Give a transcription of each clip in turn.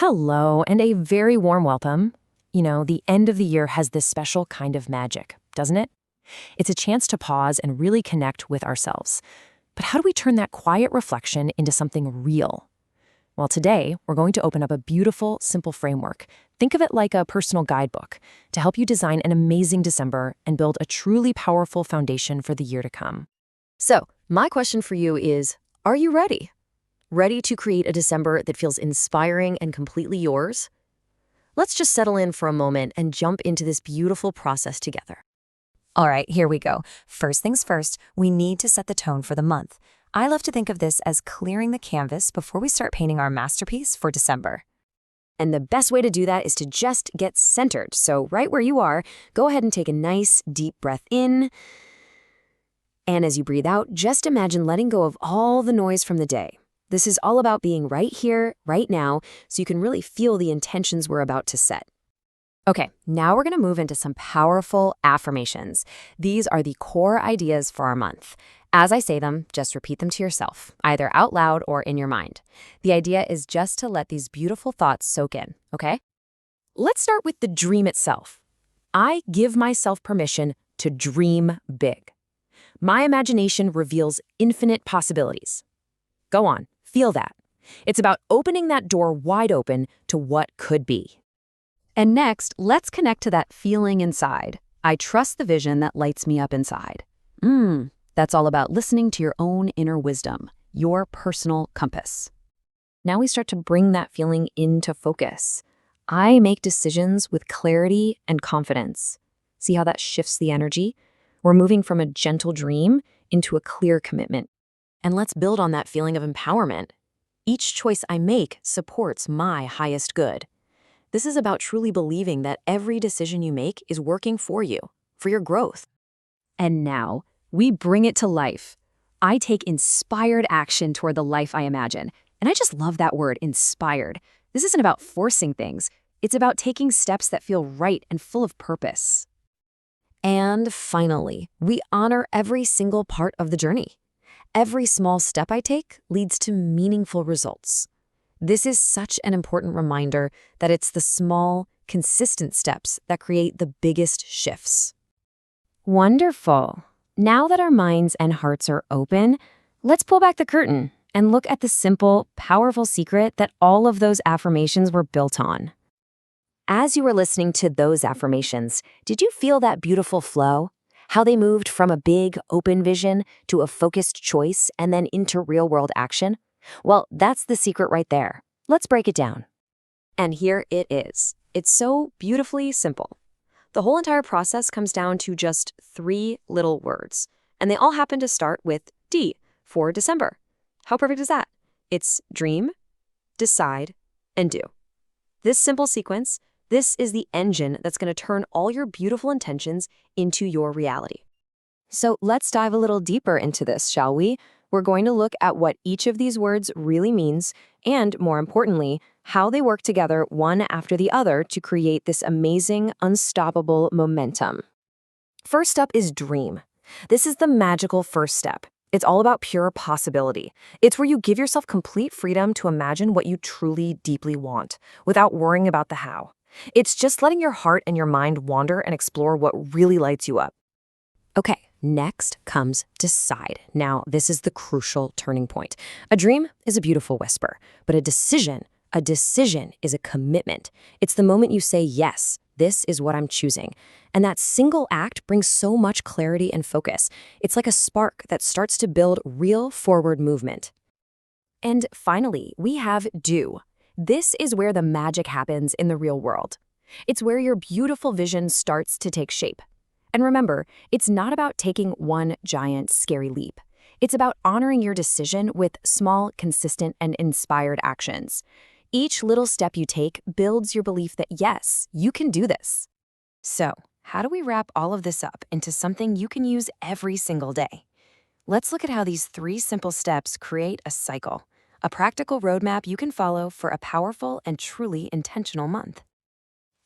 Hello, and a very warm welcome. The end of the year has this special kind of magic, doesn't it? It's a chance to pause and really connect with ourselves. But how do we turn that quiet reflection into something real? Well, today, we're going to open up a beautiful, simple framework. Think of it like a personal guidebook to help you design an amazing December and build a truly powerful foundation for the year to come. So, my question for you is, are you ready? Ready to create a December that feels inspiring and completely yours? Let's just settle in for a moment and jump into this beautiful process together. All right, here we go. First things first, we need to set the tone for the month. I love to think of this as clearing the canvas before we start painting our masterpiece for December. And the best way to do that is to just get centered. So right where you are, go ahead and take a nice deep breath in. And as you breathe out, just imagine letting go of all the noise from the day. This is all about being right here, right now, so you can really feel the intentions we're about to set. Okay, now we're going to move into some powerful affirmations. These are the core ideas for our month. As I say them, just repeat them to yourself, either out loud or in your mind. The idea is just to let these beautiful thoughts soak in, okay? Let's start with the dream itself. I give myself permission to dream big. My imagination reveals infinite possibilities. Go on. Feel that. It's about opening that door wide open to what could be. And next, let's connect to that feeling inside. I trust the vision that lights me up inside. That's all about listening to your own inner wisdom, your personal compass. Now we start to bring that feeling into focus. I make decisions with clarity and confidence. See how that shifts the energy? We're moving from a gentle dream into a clear commitment. And let's build on that feeling of empowerment. Each choice I make supports my highest good. This is about truly believing that every decision you make is working for you, for your growth. And now, we bring it to life. I take inspired action toward the life I imagine. And I just love that word, inspired. This isn't about forcing things. It's about taking steps that feel right and full of purpose. And finally, we honor every single part of the journey. Every small step I take leads to meaningful results. This is such an important reminder that it's the small, consistent steps that create the biggest shifts. Wonderful. Now that our minds and hearts are open, let's pull back the curtain and look at the simple, powerful secret that all of those affirmations were built on. As you were listening to those affirmations, did you feel that beautiful flow? How they moved from a big, open vision to a focused choice and then into real-world action? Well, that's the secret right there. Let's break it down. And here it is. It's so beautifully simple. The whole entire process comes down to just 3 little words, and they all happen to start with D for December. How perfect is that? It's dream, decide, and do. This simple sequence, this is the engine that's going to turn all your beautiful intentions into your reality. So let's dive a little deeper into this, shall we? We're going to look at what each of these words really means, and more importantly, how they work together one after the other to create this amazing, unstoppable momentum. First up is dream. This is the magical first step. It's all about pure possibility. It's where you give yourself complete freedom to imagine what you truly, deeply want, without worrying about the how. It's just letting your heart and your mind wander and explore what really lights you up. Okay, next comes decide. Now, this is the crucial turning point. A dream is a beautiful whisper, but a decision is a commitment. It's the moment you say, yes, this is what I'm choosing. And that single act brings so much clarity and focus. It's like a spark that starts to build real forward movement. And finally, we have do. This is where the magic happens in the real world. It's where your beautiful vision starts to take shape. And remember, it's not about taking one giant, scary leap. It's about honoring your decision with small, consistent, and inspired actions. Each little step you take builds your belief that, yes, you can do this. So, how do we wrap all of this up into something you can use every single day? Let's look at how these 3 simple steps create a cycle. A practical roadmap you can follow for a powerful and truly intentional month.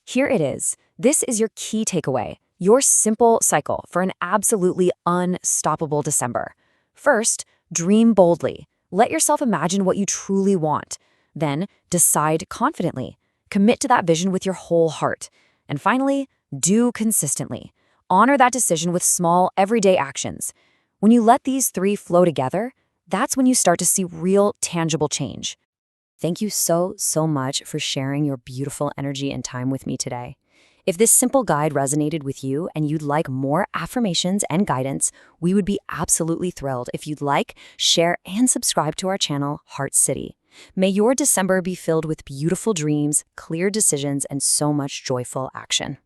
Here it is. This is your key takeaway, your simple cycle for an absolutely unstoppable December. First, dream boldly. Let yourself imagine what you truly want. Then, decide confidently. Commit to that vision with your whole heart. And finally, do consistently. Honor that decision with small, everyday actions. When you let these three flow together, that's when you start to see real, tangible change. Thank you so much for sharing your beautiful energy and time with me today. If this simple guide resonated with you and you'd like more affirmations and guidance, we would be absolutely thrilled if you'd like, share, and subscribe to our channel, Heart City. May your December be filled with beautiful dreams, clear decisions, and so much joyful action.